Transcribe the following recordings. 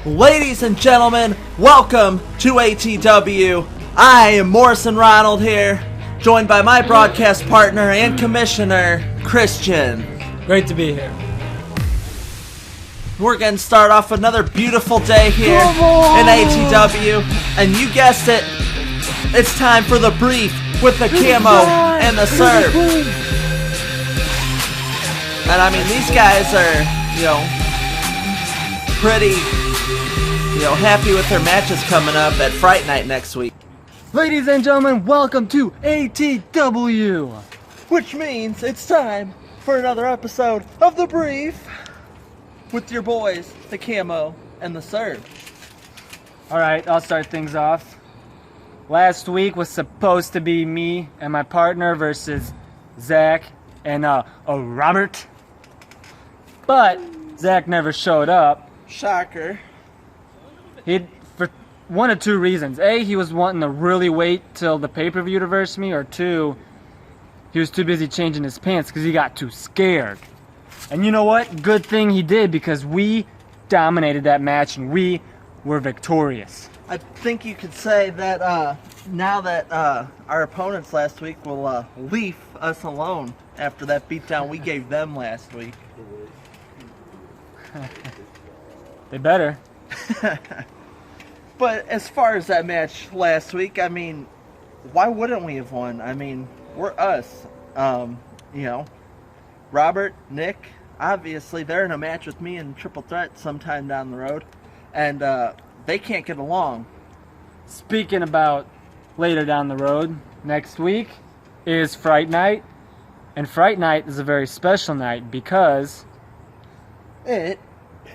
Ladies and gentlemen, welcome to ATW. I am Morrison Ronald here, joined by my broadcast partner and commissioner, Christian. Great to be here. We're going to start off another beautiful day here in ATW, and you guessed it, it's time for the brief with the camo and the serve. And I mean, these guys are, pretty, happy with their matches coming up at Fright Night next week. Ladies and gentlemen, welcome to ATW. Which means it's time for another episode of The Brief with your boys, the camo and the serve. Alright, I'll start things off. Last week was supposed to be me and my partner versus Zach and Robert. But Zach never showed up. Shocker. For one of two reasons. A, he was wanting to really wait till the pay-per-view to verse me, or two, he was too busy changing his pants because he got too scared. And you know what? Good thing he did, because we dominated that match and we were victorious. I think you could say that now that our opponents last week will leave us alone after that beatdown we gave them last week. They better. But as far as that match last week, I mean, why wouldn't we have won? I mean, we're us. Robert, Nick, obviously they're in a match with me in Triple Threat sometime down the road, and they can't get along. Speaking about later down the road, next week is Fright Night, and Fright Night is a very special night because it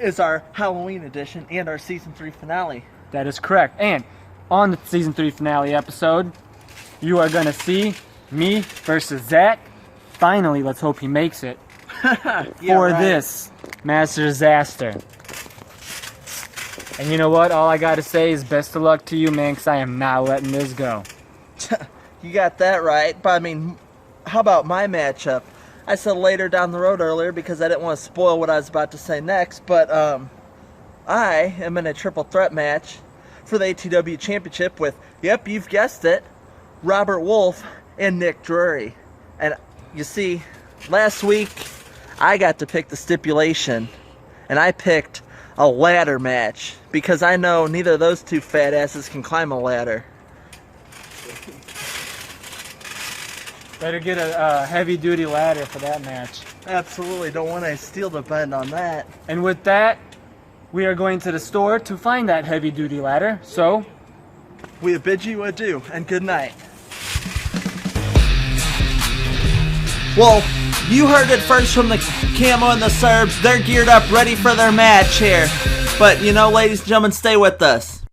is our Halloween edition and our Season 3 finale. That is correct. And on the Season 3 finale episode, you are going to see me versus Zach. Finally, let's hope he makes it. This Master Disaster. And you know what? All I got to say is best of luck to you, man, because I am not letting this go. You got that right. But I mean, how about my matchup? I said later down the road earlier because I didn't want to spoil what I was about to say next, but I am in a triple threat match for the ATW Championship with, yep, you've guessed it, Robert Wolf and Nick Drury. And you see, last week I got to pick the stipulation, and I picked a ladder match because I know neither of those two fat asses can climb a ladder. Better get a heavy-duty ladder for that match. Absolutely, don't want to steal the bend on that. And with that, we are going to the store to find that heavy-duty ladder, so we bid you adieu, and good night. Well, you heard it first from the camo and the Serbs. They're geared up, ready for their match here. But, ladies and gentlemen, stay with us.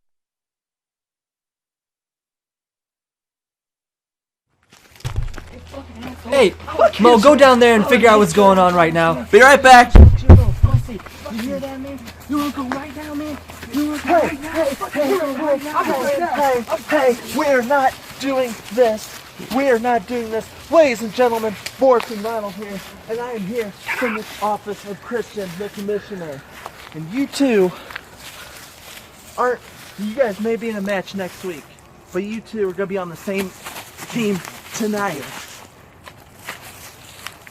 Hey, Mo, go down there and figure out what's going on right now. Be right back. You hear that, man? You wanna go right now, man? Hey, we're not doing this. We're not doing this. Ladies and gentlemen, Morrison Ronald here, and I am here from the office of Christian, the commissioner. And you two you guys may be in a match next week, but you two are going to be on the same team tonight.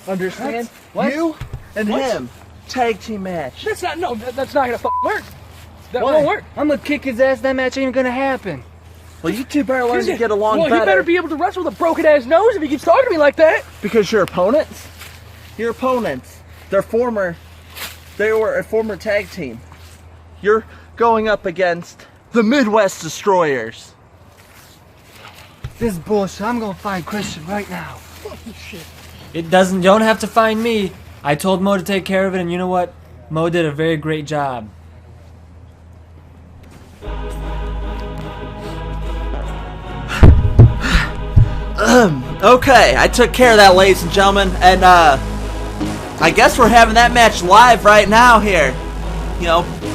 Understand? What? You and him. Tag team match. That's not gonna work. That won't work. I'm gonna kick his ass. That match ain't gonna happen. Well, you two better learn to get along better. Well, he better be able to wrestle with a broken ass nose if he keeps talking to me like that. Because your opponents, they were a former tag team. You're going up against the Midwest Destroyers. This is bullshit. I'm gonna find Christian right now. Oh, shit. You don't have to find me. I told Mo to take care of it, and you know what? Mo did a very great job. Okay, I took care of that, ladies and gentlemen, and I guess we're having that match live right now here.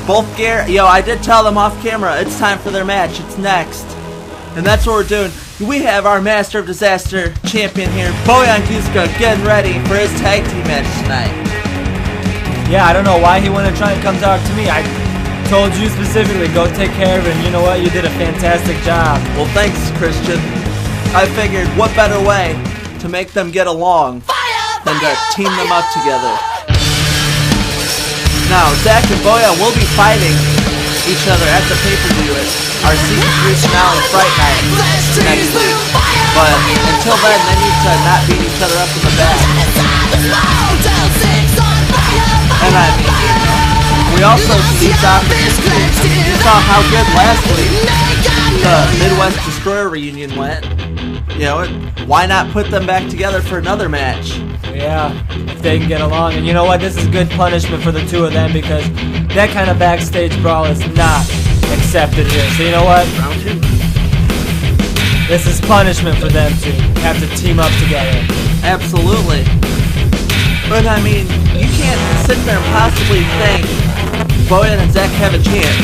Both Gary, I did tell them off camera, it's time for their match, it's next. And that's what we're doing. We have our Master of Disaster champion here, Bojan Guska, getting ready for his tag team match tonight. Yeah, I don't know why he wanted to try and come talk to me. told you specifically, go take care of it, and you know what? You did a fantastic job. Well, thanks, Christian. I figured what better way to make them get along than to team them up together. Now, Zach and Boyan will be fighting each other at the pay-per-view at our season 3 finale Fright Night next week. But until then, they need to not beat each other up in the back. And I mean, we also saw how good last week the Midwest Destroyer reunion went. You know, why not put them back together for another match? Yeah, if they can get along. And you know what? This is good punishment for the two of them because that kind of backstage brawl is not accepted here. So you know what? Round 2. This is punishment for them to have to team up together. Absolutely. But I mean, you can't sit there and possibly think Boyan and Zach have a chance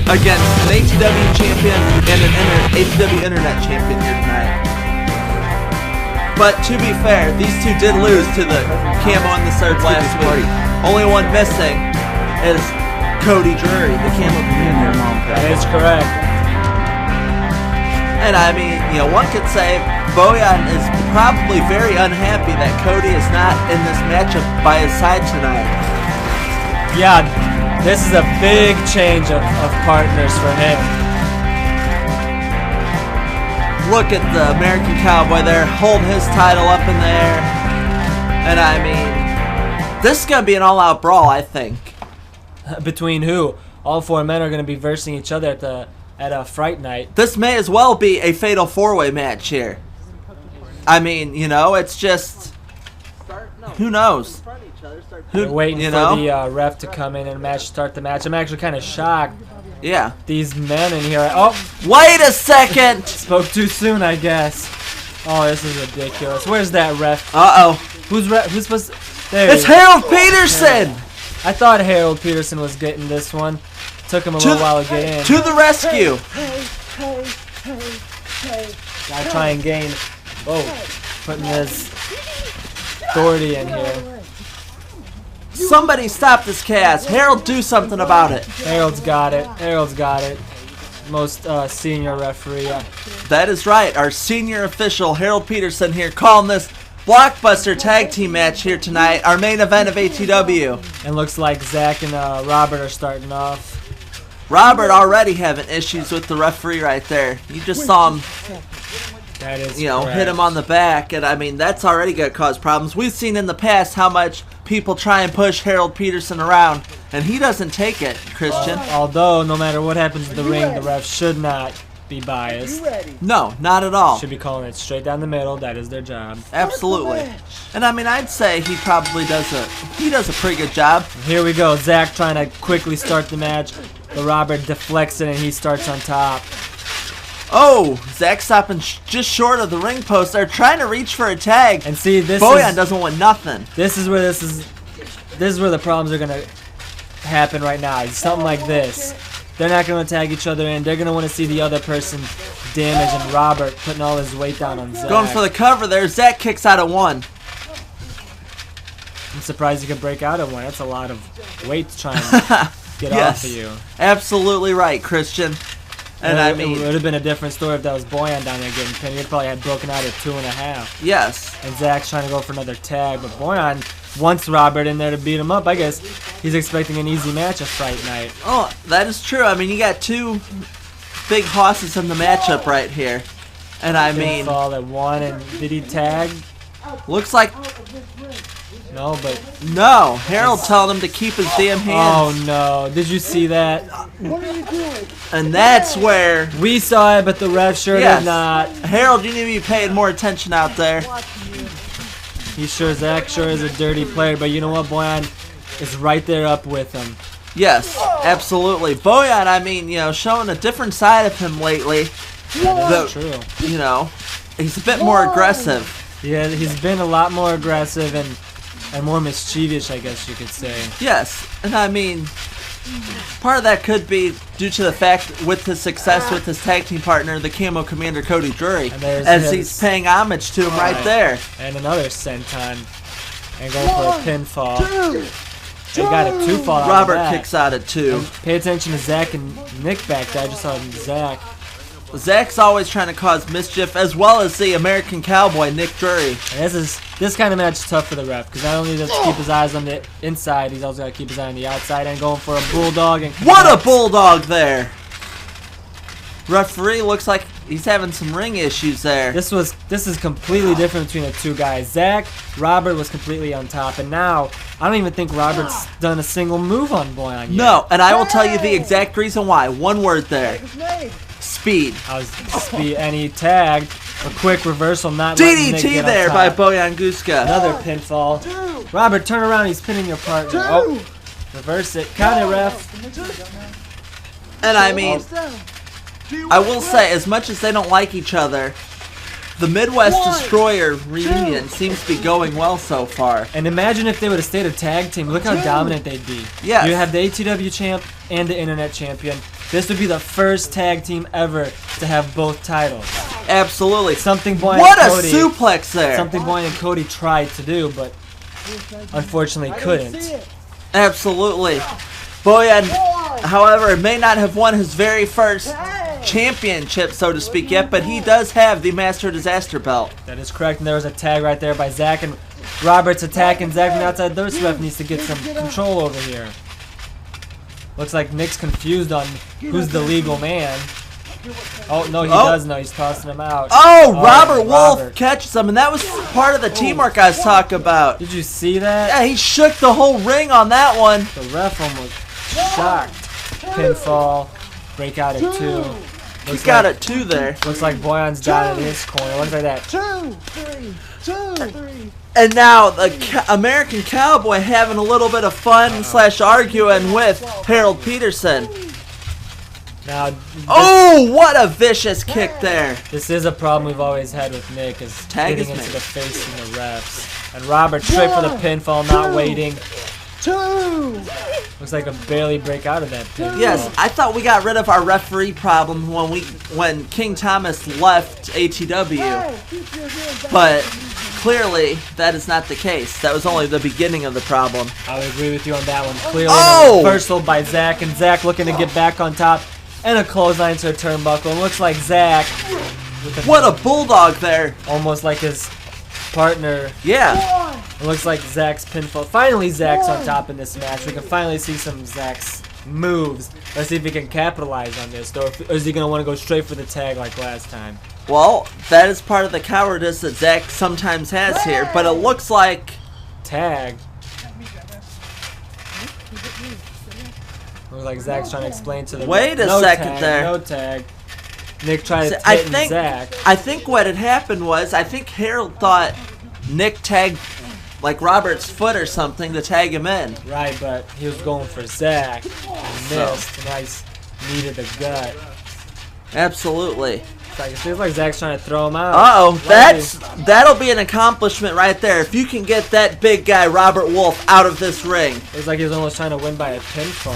against an ATW champion and an ATW Internet champion here tonight. But to be fair, these two did lose to the Camo and the Surge last week. Only one missing is Cody Drury, the Camo commander. That is correct. And I mean, you know, one could say Boyan is probably very unhappy that Cody is not in this matchup by his side tonight. Yeah, this is a big change of partners for him. Look at the American Cowboy there, holding his title up in the air. And I mean, this is going to be an all-out brawl, I think. Between who? All four men are going to be versing each other at a Fright Night. This may as well be a fatal four-way match here. I mean, you know, it's just... Who knows? They're waiting for the ref to come in and start the match. I'm actually kind of shocked. Yeah. These men in here. Oh, wait a second! Spoke too soon, I guess. Oh, this is ridiculous. Where's that ref? Uh-oh. Who's supposed to... There it's Harold Peterson! I thought Harold Peterson was getting this one. Took him a little while to get in. To the rescue! Gotta try and gain... Whoa. Putting this authority in here. Somebody stop this chaos. Harold, do something about it. Harold's got it. Harold's got it. Most senior referee. That is right. Our senior official, Harold Peterson here, calling this blockbuster tag team match here tonight. Our main event of ATW. And looks like Zach and Robert are starting off. Robert already having issues with the referee right there. You just saw him, that is hit him on the back. And I mean, that's already going to cause problems. We've seen in the past how much people try and push Harold Peterson around, and he doesn't take it, Christian. Although, no matter what happens in the ring, the ref should not be biased. No, not at all. Should be calling it straight down the middle. That is their job. Absolutely. And I mean, I'd say he probably does a pretty good job. Here we go. Zach trying to quickly start the match. The Robert deflects it, and he starts on top. Oh, Zach stopping just short of the ring post. They're trying to reach for a tag. And see, Boyan doesn't want nothing. This is where the problems are gonna happen right now. It's something like this. They're not gonna tag each other in. They're gonna want to see the other person damage, and Robert putting all his weight down on Zach. Going for the cover there. Zach kicks out at one. I'm surprised you can break out at one. That's a lot of weight to try and get off of you. Absolutely right, Christian. And I mean, it would have been a different story if that was Boyan down there getting pinned. He'd probably had broken out at 2.5. Yes. And Zach's trying to go for another tag, but Boyan wants Robert in there to beat him up. I guess he's expecting an easy match at Fright Night. Oh, that is true. I mean, you got two big hosses in the matchup right here. And I mean, fall at one, and did he tag? Looks like no, but no. Harold telling him to keep his damn hands. Oh no! Did you see that? What are you doing? And that's where we saw it, but the ref sure did not. Harold, you need to be paying more attention out there. Zach sure is a dirty player, but you know what? Boyan is right there up with him. Yes, absolutely. Boyan, I mean, showing a different side of him lately. That's true. He's a bit more aggressive. Yeah, he's been a lot more aggressive and more mischievous, I guess you could say. Yes, and I mean, part of that could be due to the fact with his success with his tag team partner, the Camo Commander Cody Drury, as he's paying homage to him right there. And another senton, and going for a pinfall. They got a 2 fall out Robert of that. kicks out at 2. And pay attention to Zach and Nick back there. I just saw Zach. Zach's always trying to cause mischief, as well as the American Cowboy, Nick Drury. And this kind of match is tough for the ref, because not only does he keep his eyes on the inside, he's also got to keep his eye on the outside and going for a bulldog. And What a bulldog there! Referee looks like he's having some ring issues there. This is completely different between the two guys. Robert was completely on top, and now I don't even think Robert's done a single move on Boyan yet. No, and I will tell you the exact reason why. One word there. Speed. And he tagged a quick reversal, not letting Nick DDT get there on by top. Boyan Guska. Another pinfall. Robert, turn around. He's pinning your partner. Oh, reverse it. Count it, ref. And I mean, I will say, as much as they don't like each other, the Midwest Destroyer reunion seems to be going well so far. And imagine if they would have stayed a tag team. Look how dominant they'd be. Yes. You have the ATW champ and the Internet champion. This would be the first tag team ever to have both titles. Absolutely. Something Boyan What and a Cody, suplex there. Something Boyan and Cody tried to do, but unfortunately couldn't. Absolutely. Boyan, however, may not have won his very first championship, so to speak, yet, but he does have the Master Disaster belt. That is correct, and there was a tag right there by Zach, and Robert's attacking Zach from the outside. This ref needs to get some control over here. Looks like Nick's confused on who's the legal man. Oh, no, he does know. He's tossing him out. Oh, Robert Wolf catches him, and that was part of the teamwork I was talking about. Did you see that? Yeah, he shook the whole ring on that one. The ref almost shocked. Pinfall. Breakout at 2. He got it 2 there. Looks like Boyan's down in his corner. Looks like that. 2, 3, 2, 3. And now the American Cowboy having a little bit of fun / arguing with Harold Peterson. Now, Oh, what a vicious kick there. this is a problem we've always had with Nick, is Tag getting is into made. the face of the refs. And Robert straight for the pinfall, not waiting. 2. Looks like a barely break out of that pinfall. Yes, I thought we got rid of our referee problem when King Thomas left ATW, but clearly that is not the case. That was only the beginning of the problem. I would agree with you on that one. Clearly Oh! a reversal by Zach, and Zach looking to get back on top. And a clothesline to a turnbuckle. And looks like Zach, What a bulldog there. almost like his partner. Yeah. It looks like Zach's pinfall. Finally, Zach's on top in this match. We can finally see some Zach's moves. Let's see if he can capitalize on this. Or is he going to want to go straight for the tag like last time? Well, that is part of the cowardice that Zach sometimes has here, but it looks like... Tag. Looks like Zach's trying to explain to the Wait a no second tag, there. No tag. Nick tried to I hit think Zach. I think what had happened was I think Harold thought Nick tagged like Robert's foot or something to tag him in. Right, but he was going for Zach. He missed, and I needed the gut. Absolutely. It feels like Zach's trying to throw him out. Uh-oh, that'll be an accomplishment right there. If you can get that big guy, Robert Wolf, out of this ring. It's like he was almost trying to win by a pinfall.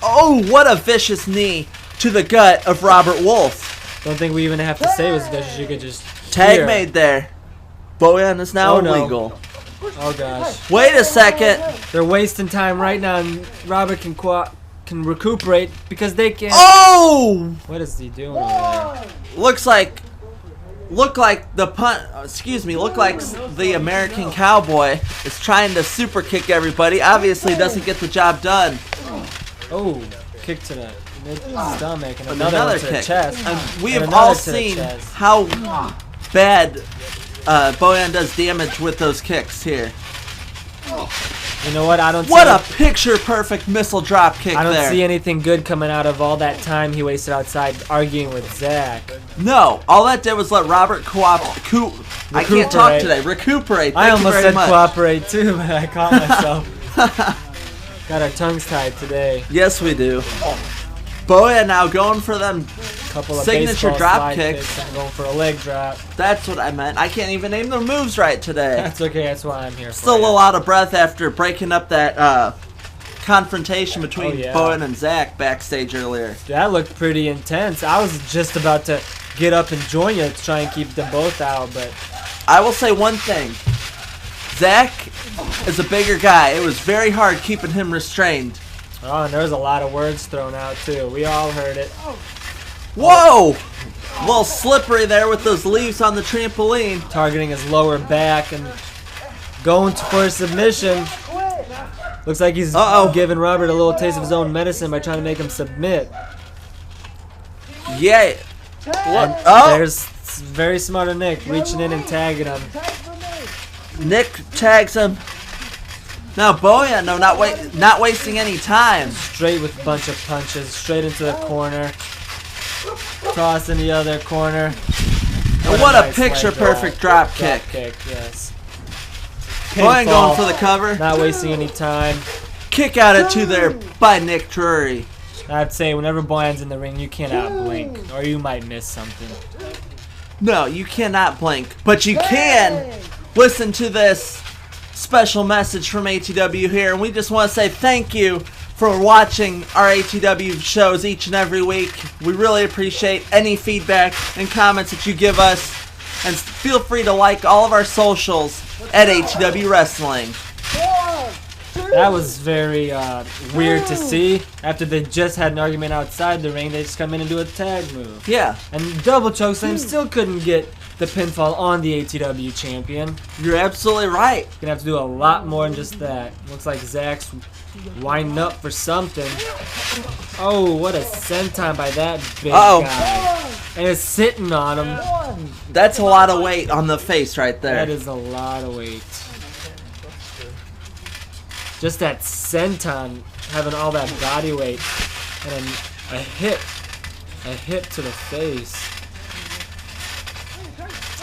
Oh, what a vicious knee to the gut of Robert Wolf. Don't think we even have to say it was vicious. You could just Tag hear. made there. Boyan is now Oh, no. illegal. Oh gosh, Wait a second. they're wasting time right now, and Robert can recuperate because they can't. Oh! What is he doing over there? Look like the look like the American Cowboy is trying to super kick everybody. Obviously doesn't get the job done. Oh, kick to the mid-stomach, and another one to the kick. chest. And we And have another all to the seen chest. how bad Boyan does damage with those kicks here. You know what? I don't. What see a picture-perfect missile drop kick I don't there. see anything good coming out of all that time he wasted outside arguing with Zach. No, all that did was let Robert I can't talk Recuperate. today. Recuperate. I Thank you almost very said much. cooperate too, but I caught myself. Got our tongues tied today. Yes, we do. Boyan now going for them. Couple of Signature baseball drop slide kicks. and going for a leg drop. That's what I meant. I can't even name their moves right today. That's okay. That's why I'm here. Still a for little out of breath after breaking up that confrontation between yeah. Boyan and Zach backstage earlier. That looked pretty intense. I was just about to get up and join you to try and keep them both out, but I will say one thing. Zach is a bigger guy. It was very hard keeping him restrained. Oh, and there was a lot of words thrown out too. We all heard it. Whoa! A little slippery there with those leaves on the trampoline. Targeting his lower back and going for a submission. Looks like he's giving Robert a little taste of his own medicine by trying to make him submit. Yeah. And there's very smart of Nick reaching in and tagging him. Nick tags him. Now Boyan, no, not wasting any time. Straight with a bunch of punches, straight into the corner. Toss in the other corner. What a nice picture-perfect drop kick. Yes. Boyan going Pinfall. for the cover. Not wasting any time. Kick out at 2 there by Nick Drury. I'd say whenever Boyan's in the ring, you cannot blink, or you might miss something. No, you cannot blink, but you can listen to this special message from ATW here, and we just want to say thank you for watching our ATW shows each and every week. We really appreciate any feedback and comments that you give us, and feel free to like all of our socials at ATW Wrestling. That was very weird to see. After they just had an argument outside the ring, they just come in and do a tag move. Yeah, And double chokeslam still couldn't get the pinfall on the ATW champion. you're absolutely right. Gonna have to do a lot more than just that. Looks like Zach's winding up for something. Oh, what a senton by that big guy. And it's sitting on him. That's a lot of weight on the face right there. That is a lot of weight. Just that senton having all that body weight and a hit to the face.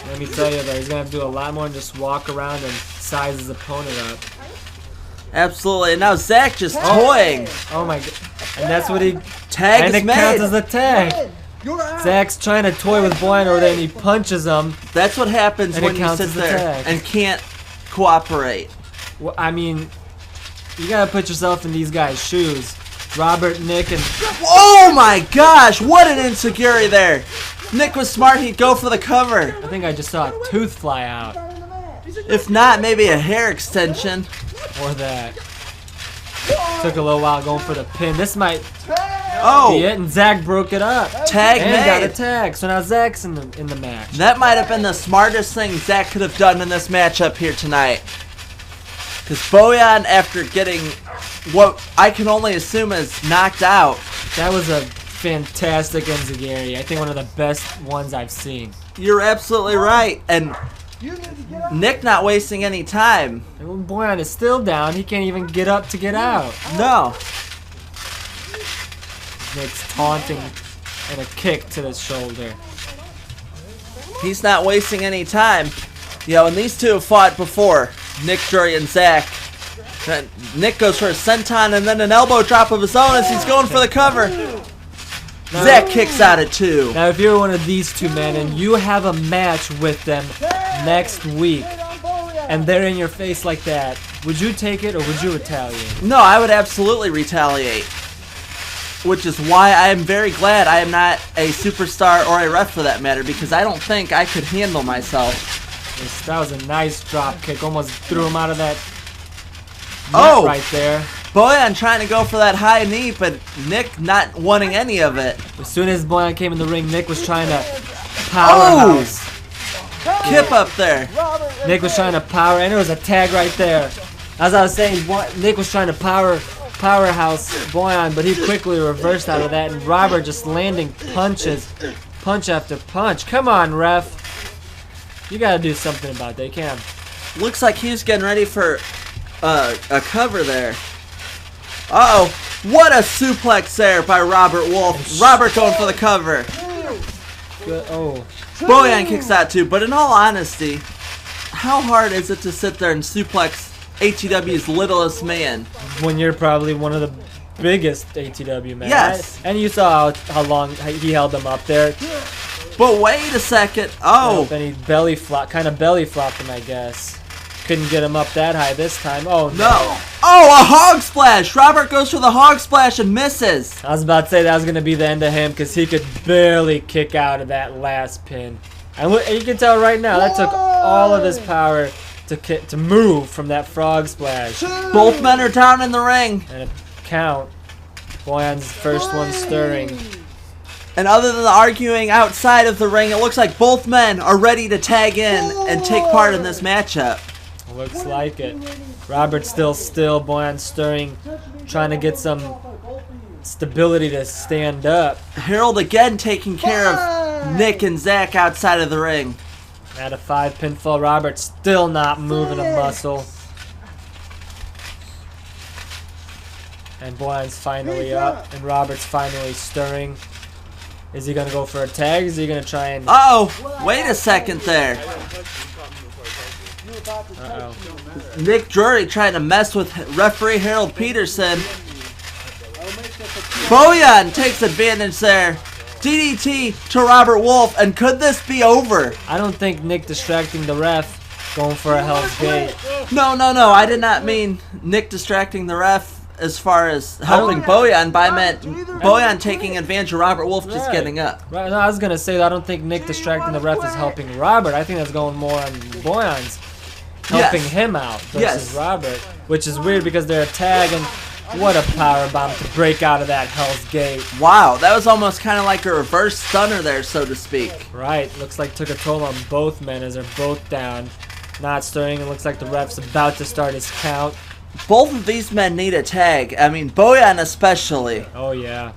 Let me tell you though, he's gonna have to do a lot more than just walk around and size his opponent up. Absolutely. And now Zach just toying. Oh my god. And that's what he Tag and is it counts made. as a tag. Zach's trying to toy with Boyan over there and he punches him. That's what happens And it when you counts sit as a there tag. and can't cooperate. Well, I mean, you gotta put yourself in these guys' shoes. Robert, Nick, and Oh my gosh, what an insecurity there. Nick was smart, he'd go for the cover. I think I just saw a tooth fly out. If not, maybe a hair extension. Or that. Took a little while going for the pin. This might be Oh, it, and Zach broke it up. tag And got a made. tag. So now Zach's in the match. That might have been the smartest thing Zach could have done in this matchup here tonight. Because Boyan, after getting what I can only assume is knocked out, That was a fantastic enziguri. I think one of the best ones I've seen. you're absolutely right. And Nick not wasting any time. And Boyan is still down. He can't even get up to get out. No. Nick's taunting and a kick to the shoulder. He's not wasting any time. You know, and these two have fought before, Nick Drury and Zach. And Nick goes for a senton and then an elbow drop of his own as he's going for the cover. Zach kicks out at 2. Now, if you're one of these two men and you have a match with them next week, and they're in your face like that, would you take it or would you retaliate? No, I would absolutely retaliate. Which is why I am very glad I am not a superstar or a ref for that matter, because I don't think I could handle myself. That was a nice drop kick. Almost threw him out of that net Oh! right there. Boyan trying to go for that high knee, but Nick not wanting any of it. As soon as Boyan came in the ring, Nick was trying to powerhouse. Kip up there. Nick was trying to power, and there was a tag right there. As I was saying, Nick was trying to powerhouse Boyan, but he quickly reversed out of that, and Robert just landing punches, punch after punch. Come on, ref. You gotta do something about that. You can't. Looks like he was getting ready for a cover there. Uh-oh. What a suplex there by Robert Wolf. Robert going for the cover. Good. Oh. Boyan kicks out too, but in all honesty, how hard is it to sit there and suplex ATW's littlest man? When you're probably one of the biggest ATW men. Yes. Right? And you saw how long he held them up there. But wait a second. Oh. And he belly flopped him, I guess. Couldn't get him up that high this time. Oh, No. Oh, a hog splash. Robert goes for the hog splash and misses. I was about to say that was going to be the end of him because he could barely kick out of that last pin. And you can tell right now, that took all of his power to move from that frog splash. Both men are down in the ring. And a count. Boyan's first one stirring. And other than the arguing outside of the ring, it looks like both men are ready to tag in and take part in this matchup. Looks like it. Robert's still, Boyan's stirring, trying to get some stability to stand up. Harold again taking care of Nick and Zach outside of the ring. At a 5 pinfall, Robert's still not moving a muscle. And Boyan's finally up, and Robert's finally stirring. Is he gonna go for a tag? Is he gonna try and? Uh-oh! Wait a second there. Uh-oh. Nick Drury trying to mess with referee Harold Peterson. Boyan takes advantage there. DDT to Robert Wolf, and could this be over? I don't think Nick distracting the ref, going for a Hell's Gate. No, I did not mean Nick distracting the ref as far as helping Boyan, but I meant Boyan taking advantage of Robert Wolf just getting up. Right, no, I was gonna say that I don't think Nick distracting the ref is helping Robert. I think that's going more on Boyan's helping him out versus Robert, which is weird because they're a tag, and what a powerbomb to break out of that Hell's Gate. Wow, that was almost kind of like a reverse stunner there, so to speak. Right, looks like took a toll on both men as they're both down. Not stirring, it looks like the ref's about to start his count. Both of these men need a tag. I mean, Boyan especially. Oh, yeah.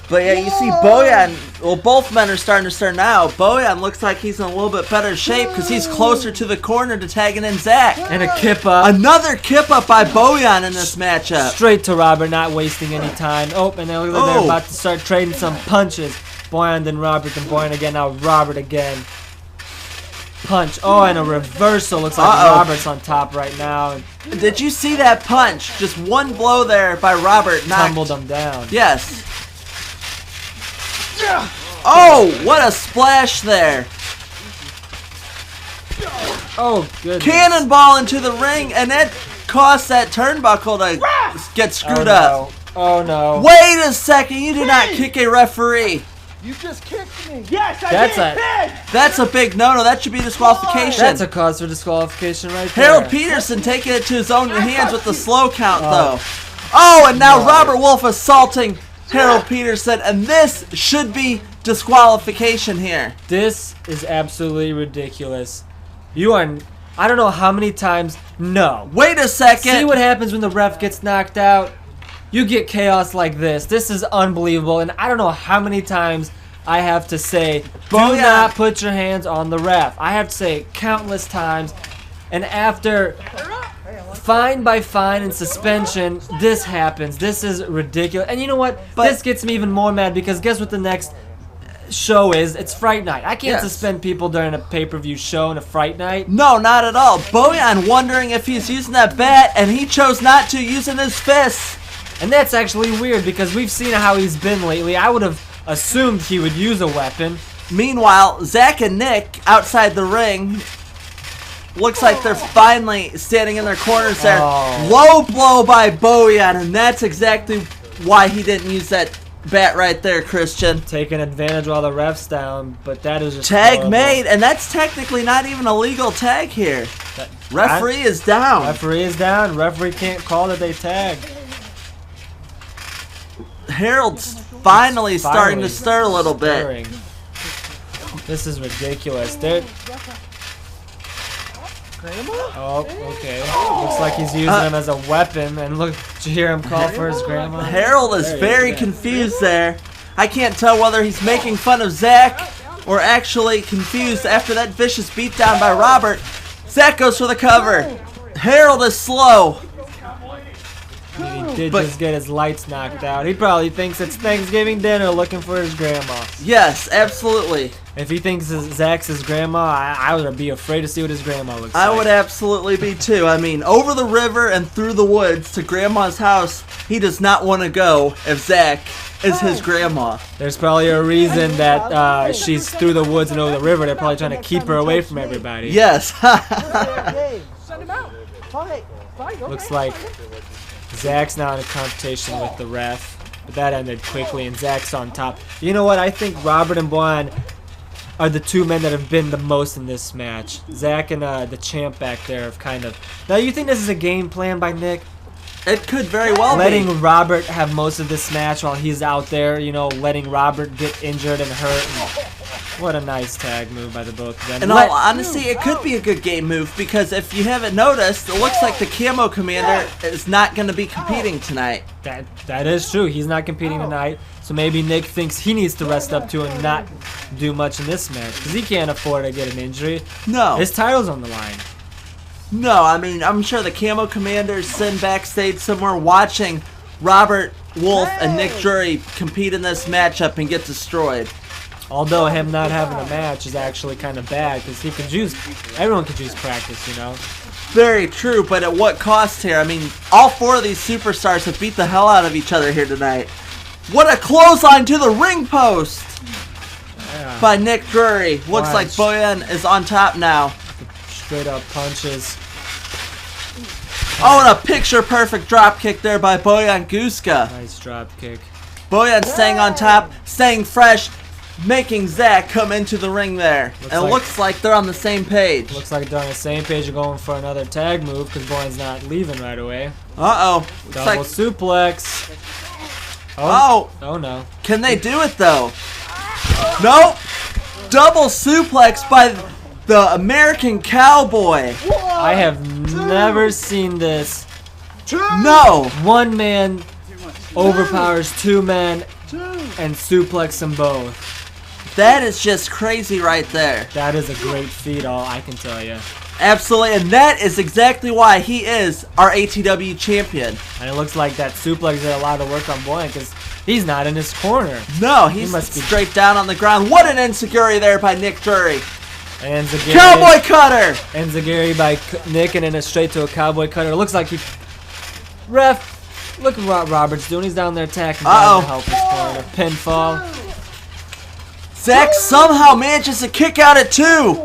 But yeah, you see Boyan, well, both men are starting to stir now. Boyan looks like he's in a little bit better shape because he's closer to the corner to tagging in Zach. And a kip up. Another kip up by Boyan in this matchup. Straight to Robert, not wasting any time. Oh, and then look like they're about to start trading some punches. Boyan, then Robert, then Boyan again, now Robert again. Punch. Oh, and a reversal. Looks like Robert's on top right now. Did you see that punch? Just one blow there by Robert tumbled him down. Yes. Oh, what a splash there. Oh, goodness. Cannonball into the ring, and it cost that turnbuckle to get screwed up. Oh, no. Wait a second. You did not kick a referee. You just kicked me. Yes, I did. That's a big no-no. That should be disqualification. That's a cause for disqualification right there. Harold Peterson taking it to his own hands with the slow count, though. Oh, and now Robert Wolf assaulting Harold Peterson, and this should be disqualification here. This is absolutely ridiculous. You are... I don't know how many times... No. Wait a second. See what happens when the ref gets knocked out? You get chaos like this. This is unbelievable, and I don't know how many times I have to say, do not put your hands on the ref. I have to say it countless times, and after fine by fine and suspension, this happens. This is ridiculous. And you know what? This gets me even more mad because guess what the next show is? It's Fright Night. I can't suspend people during a pay-per-view show and a Fright Night. No, not at all. Boyan wondering if he's using that bat, and he chose not to, using his fists. And that's actually weird because we've seen how he's been lately. I would have assumed he would use a weapon. Meanwhile, Zach and Nick outside the ring. Looks like they're finally standing in their corners there. Low blow by Boyan, and that's exactly why he didn't use that bat right there, Christian. Taking advantage while the ref's down, but that is just tag horrible. Made, and that's technically not even a legal tag here. Referee is down. Referee is down. Referee can't call that they tagged. Harold's finally starting to stir a little bit. This is ridiculous. Oh, okay. Looks like he's using him as a weapon, and look, did you hear him call for his grandma? Harold is very confused there. I can't tell whether he's making fun of Zach or actually confused after that vicious beatdown by Robert. Zach goes for the cover. Harold is slow. He did just get his lights knocked out. He probably thinks it's Thanksgiving dinner looking for his grandma. Yes, absolutely. If he thinks Zach's his grandma, I would be afraid to see what his grandma looks like. I would absolutely be too. I mean, over the river and through the woods to Grandma's house, he does not want to go if Zach is his grandma. There's probably a reason that she's through the woods and over the river. They're probably trying to keep her away from everybody. Yes. Send him out. Fight. Looks like Zach's now in a confrontation with the ref, but that ended quickly, and Zach's on top. You know what? I think Robert and Boyan are the two men that have been the most in this match. Zach and the champ back there have kind of. Now, you think this is a game plan by Nick? It could very well letting be. Robert have most of this match while he's out there, you know, letting Robert get injured and hurt. And what a nice tag move by the both of them. In all honesty, it could be a good game move because if you haven't noticed, it looks like the Camo Commander is not going to be competing tonight. That is true. He's not competing tonight, so maybe Nick thinks he needs to rest up too and not do much in this match because he can't afford to get an injury. No. His title's on the line. No, I mean, I'm sure the Camo Commander's sitting backstage somewhere watching Robert Wolf and Nick Drury compete in this matchup and get destroyed. Although him not having a match is actually kind of bad because he could use, everyone could use practice, you know. Very true, but at what cost here? I mean, all four of these superstars have beat the hell out of each other here tonight. What a clothesline to the ring post by Nick Drury. Looks like Boyan is on top now. Straight up punches. Oh, and a picture-perfect drop kick there by Boyan Guska. Nice drop kick. Boyan staying on top, staying fresh, making Zach come into the ring there. Looks like they're on the same page. Looks like they're on the same page of going for another tag move because Boyan's not leaving right away. Uh-oh. Double suplex. Oh. Oh, no. Can they do it, though? Nope. Double suplex by the American Cowboy. I have never seen this. No. One man overpowers two men and suplex them both. That is just crazy right there. That is a great feat, all I can tell you. Absolutely, and that is exactly why he is our ATW champion. And it looks like that suplex did a lot of work on Boyan because he's not in his corner. No, he's must be straight down on the ground. What an insecurity there by Nick Drury. And Zagari, Cowboy cutter! And Zagari by Nick and then it's straight to a cowboy cutter. It looks like he... Ref, look at what Robert's doing. He's down there attacking down to help his corner. Pinfall. Zach somehow manages to kick out at 2.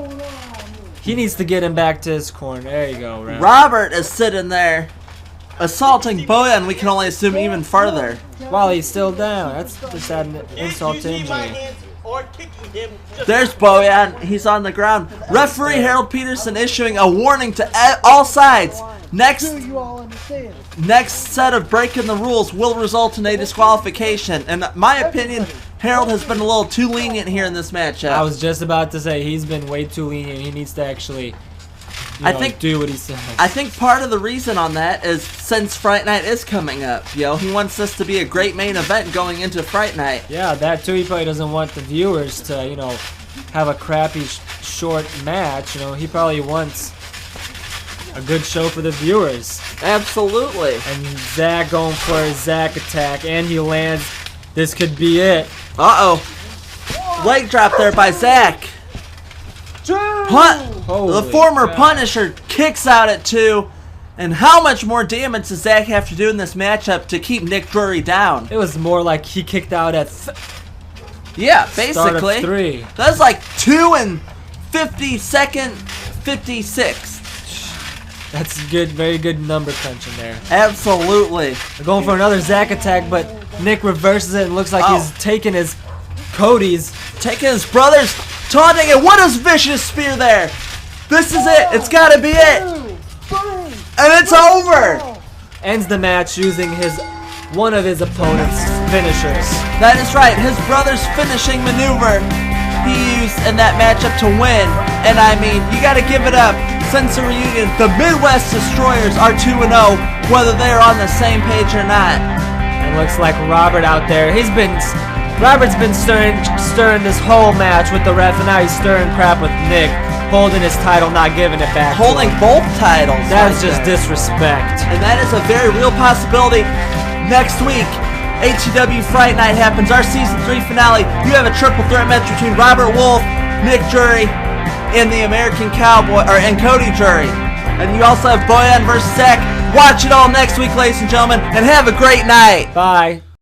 He needs to get him back to his corner. There you go, Ref. Robert is sitting there assaulting Boyan, we can only assume even further. While he's still down. That's just an insult to injury. There's Boyan. He's on the ground. Referee Harold Peterson issuing a warning to all sides. Next set of breaking the rules will result in a disqualification. In my opinion, Harold has been a little too lenient here in this matchup. I was just about to say he's been way too lenient. He needs to actually do what he says. I think part of the reason on that is since Fright Night is coming up, he wants this to be a great main event going into Fright Night. Yeah, that too. He probably doesn't want the viewers to, have a crappy short match. He probably wants a good show for the viewers. Absolutely. And Zach going for a Zach attack, and he lands. This could be it. Uh-oh. Leg drop there by Zach. The former Punisher kicks out at 2. And how much more damage does Zach have to do in this matchup to keep Nick Drury down? It was more like he kicked out at yeah, basically. Start of 3. That's like 2 and 52nd, 56. That's good, very good number crunching there. Absolutely. They're going for another Zach attack, but Nick reverses it and looks like he's taking his Cody's. Taking his brother's, taunting it. What is vicious spear there? This is it. It's got to be it. And it's over. Ends the match using one of his opponent's finishers. That is right. His brother's finishing maneuver he used in that matchup to win. And I mean, you got to give it up. Since the reunion, the Midwest Destroyers are 2-0, whether they're on the same page or not. And looks like Robert out there. Robert's been stirring this whole match with the ref, and now he's stirring crap with Nick, holding his title, not giving it back. Holding both titles. That's just disrespect. And that is a very real possibility. Next week, ATW Fright Night happens, our Season 3 finale. You have a triple threat match between Robert Wolf, Nick Drury, and the American Cowboy, and Cody Drury. And you also have Boyan versus Zach. Watch it all next week, ladies and gentlemen, and have a great night. Bye.